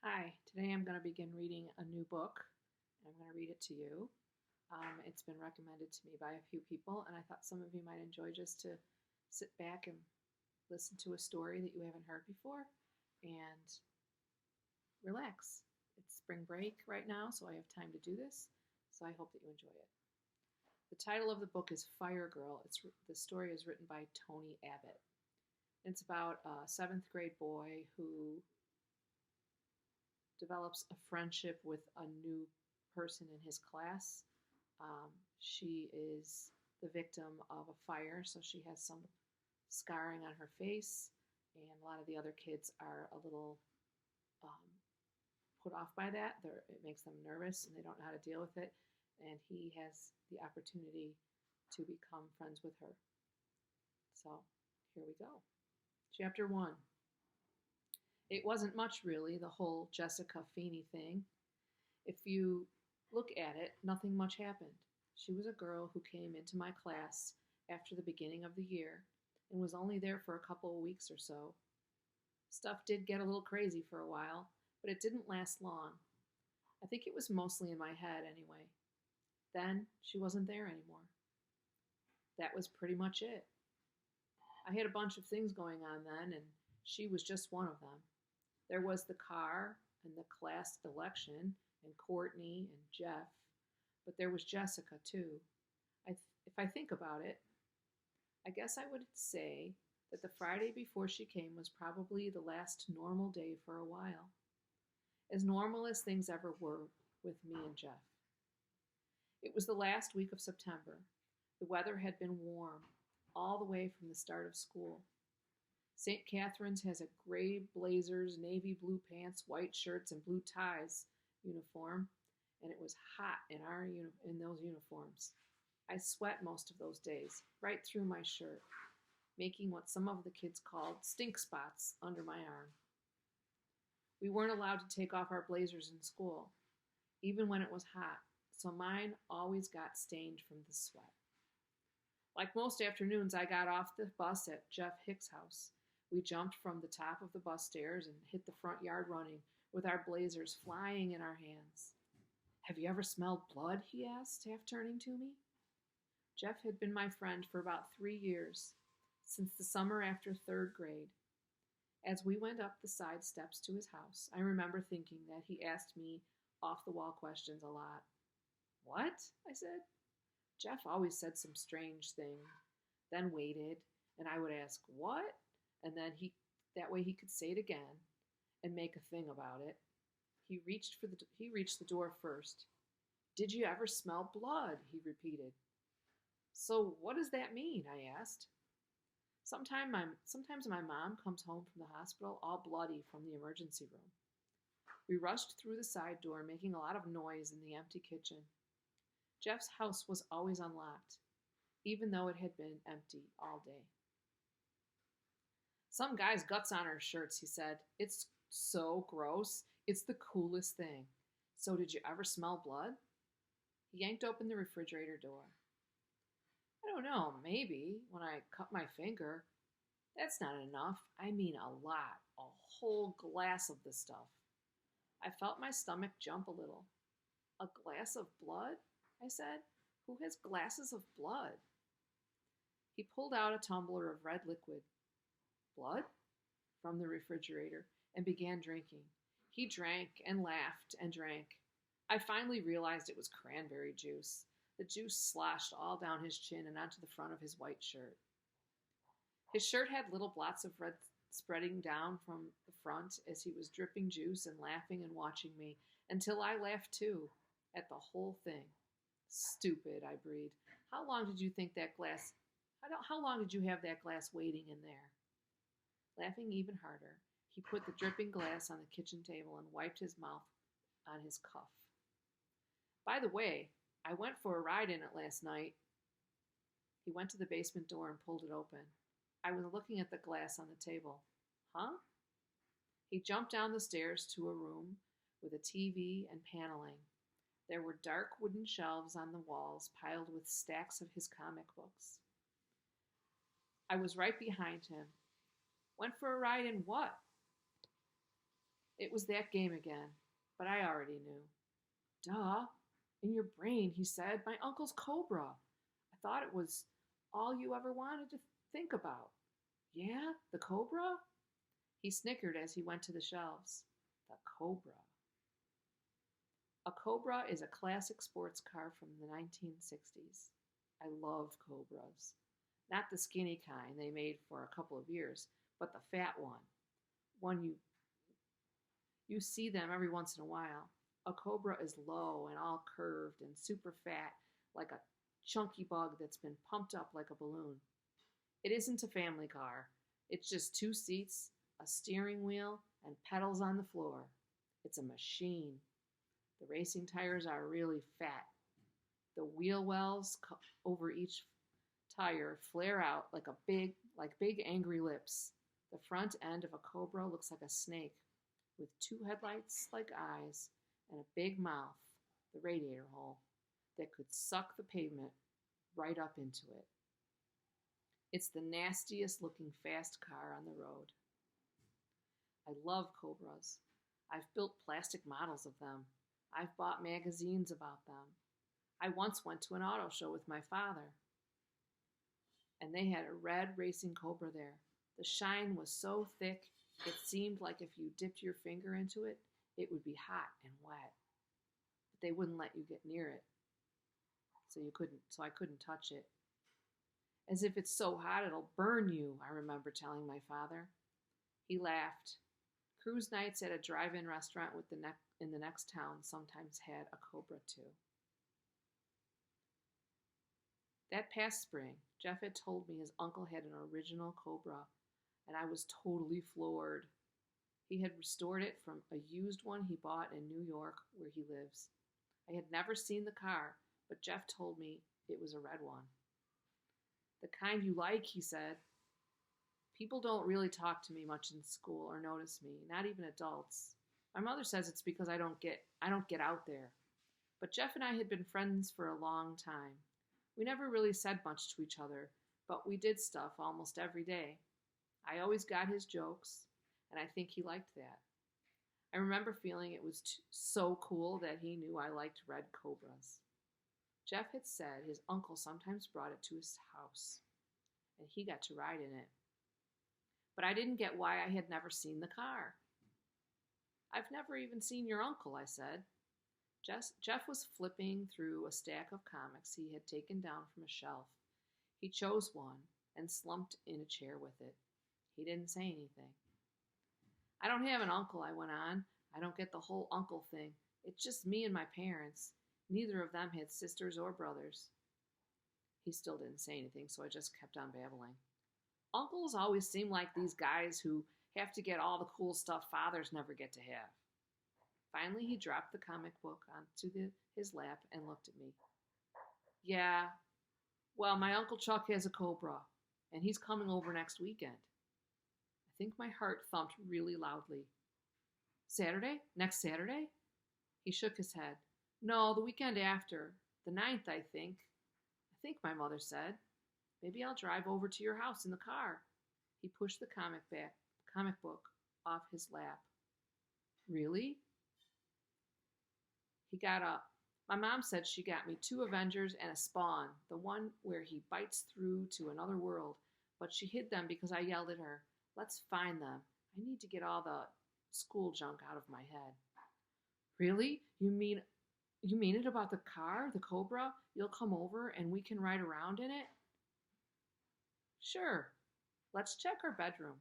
Hi, today I'm going to begin reading a new book, and I'm going to read it to you. It's been recommended to me by a few people, and I thought some of you might enjoy just to sit back and listen to a story that you haven't heard before and relax. It's spring break right now, so I have time to do this, so I hope that you enjoy it. The title of the book is Firegirl. The story is written by Tony Abbott. It's about a seventh grade boy who develops a friendship with a new person in his class. She is the victim of a fire, so she has some scarring on her face, and a lot of the other kids are a little um, put off by that. It makes them nervous, and they don't know how to deal with it. And he has the opportunity to become friends with her. So here we go. Chapter 1. It wasn't much, really, the whole Jessica Feeney thing. If you look at it, nothing much happened. She was a girl who came into my class after the beginning of the year and was only there for a couple of weeks or so. Stuff did get a little crazy for a while, but it didn't last long. I think it was mostly in my head anyway. Then she wasn't there anymore. That was pretty much it. I had a bunch of things going on then, and she was just one of them. There was the car and the class election and Courtney and Jeff, but there was Jessica too. If I think about it, I guess I would say that the Friday before she came was probably the last normal day for a while. As normal as things ever were with me and Jeff. It was the last week of September. The weather had been warm all the way from the start of school. St. Catherine's has a gray blazers, navy blue pants, white shirts, and blue ties uniform, and it was hot in those uniforms. I sweat most of those days, right through my shirt, making what some of the kids called stink spots under my arm. We weren't allowed to take off our blazers in school, even when it was hot, so mine always got stained from the sweat. Like most afternoons, I got off the bus at Jeff Hicks' house. We jumped from the top of the bus stairs and hit the front yard running, with our blazers flying in our hands. "Have you ever smelled blood?" he asked, half turning to me. Jeff had been my friend for about 3 years, since the summer after third grade. As we went up the side steps to his house, I remember thinking that he asked me off-the-wall questions a lot. "What?" I said. Jeff always said some strange thing, then waited, and I would ask, "What?" And then that way he could say it again and make a thing about it. He reached the door first. "Did you ever smell blood?" he repeated. "So what does that mean?" I asked. Sometimes my mom comes home from the hospital all bloody from the emergency room. We rushed through the side door, making a lot of noise in the empty kitchen. Jeff's house was always unlocked, even though it had been empty all day. "Some guy's guts on her shirts," he said. "It's so gross. It's the coolest thing. So did you ever smell blood?" He yanked open the refrigerator door. "I don't know, maybe, when I cut my finger. That's not enough. I mean a lot. A whole glass of the stuff." I felt my stomach jump a little. "A glass of blood?" I said. "Who has glasses of blood?" He pulled out a tumbler of red liquid. "Blood?" from the refrigerator, and began drinking. He drank and laughed and drank. I finally realized it was cranberry juice. The juice sloshed all down his chin and onto the front of his white shirt. His shirt had little blots of red spreading down from the front as he was dripping juice and laughing and watching me, until I laughed too, at the whole thing. "Stupid," I breathed. How long did you have that glass waiting in there?" Laughing even harder, he put the dripping glass on the kitchen table and wiped his mouth on his cuff. "By the way, I went for a ride in it last night." He went to the basement door and pulled it open. I was looking at the glass on the table. "Huh?" He jumped down the stairs to a room with a TV and paneling. There were dark wooden shelves on the walls piled with stacks of his comic books. I was right behind him. "Went for a ride in what?" It was that game again, but I already knew. Duh. In your brain, he said, my uncle's cobra. I thought it was all you ever wanted to think about. Yeah, the cobra? He snickered as he went to the shelves. The cobra. A cobra is a classic sports car from the 1960s. I love cobras. Not the skinny kind they made for a couple of years, but the fat one. One you see them every once in a while. A cobra is low and all curved and super fat, like a chunky bug that's been pumped up like a balloon. It isn't a family car. It's just two seats, a steering wheel, and pedals on the floor. It's a machine. The racing tires are really fat. The wheel wells over each tire flare out like big angry lips. The front end of a cobra looks like a snake with two headlights like eyes and a big mouth, the radiator hole, that could suck the pavement right up into it. It's the nastiest looking fast car on the road. I love cobras. I've built plastic models of them. I've bought magazines about them. I once went to an auto show with my father, and they had a red racing cobra there. The shine was so thick, it seemed like if you dipped your finger into it, it would be hot and wet. But they wouldn't let you get near it, so I couldn't touch it. As if it's so hot it'll burn you, I remember telling my father. He laughed. Cruise nights at a drive-in restaurant in the next town sometimes had a cobra too. That past spring, Jeff had told me his uncle had an original cobra, and I was totally floored. He had restored it from a used one he bought in New York, where he lives. I had never seen the car, but Jeff told me it was a red one. The kind you like, he said. People don't really talk to me much in school or notice me, not even adults. My mother says it's because I don't get out there. But Jeff and I had been friends for a long time. We never really said much to each other, but we did stuff almost every day. I always got his jokes, and I think he liked that. I remember feeling it was so cool that he knew I liked red cobras. Jeff had said his uncle sometimes brought it to his house, and he got to ride in it. But I didn't get why I had never seen the car. I've never even seen your uncle, I said. Jeff was flipping through a stack of comics he had taken down from a shelf. He chose one and slumped in a chair with it. He didn't say anything. I don't have an uncle, I went on. I don't get the whole uncle thing. It's just me and my parents. Neither of them had sisters or brothers. He still didn't say anything, so I just kept on babbling. Uncles always seem like these guys who have to get all the cool stuff fathers never get to have. Finally, he dropped the comic book onto his lap and looked at me. Yeah, well, my Uncle Chuck has a cobra, and he's coming over next weekend. I think my heart thumped really loudly. Saturday? Next Saturday? He shook his head. No, the weekend after. The 9th, I think. I think my mother said. Maybe I'll drive over to your house in the car. He pushed the comic book off his lap. Really? He got up. My mom said she got me 2 Avengers and a Spawn, the one where he bites through to another world, but she hid them because I yelled at her, "Let's find them. I need to get all the school junk out of my head." Really? You mean it about the car, the Cobra? You'll come over and we can ride around in it? Sure. Let's check our bedroom.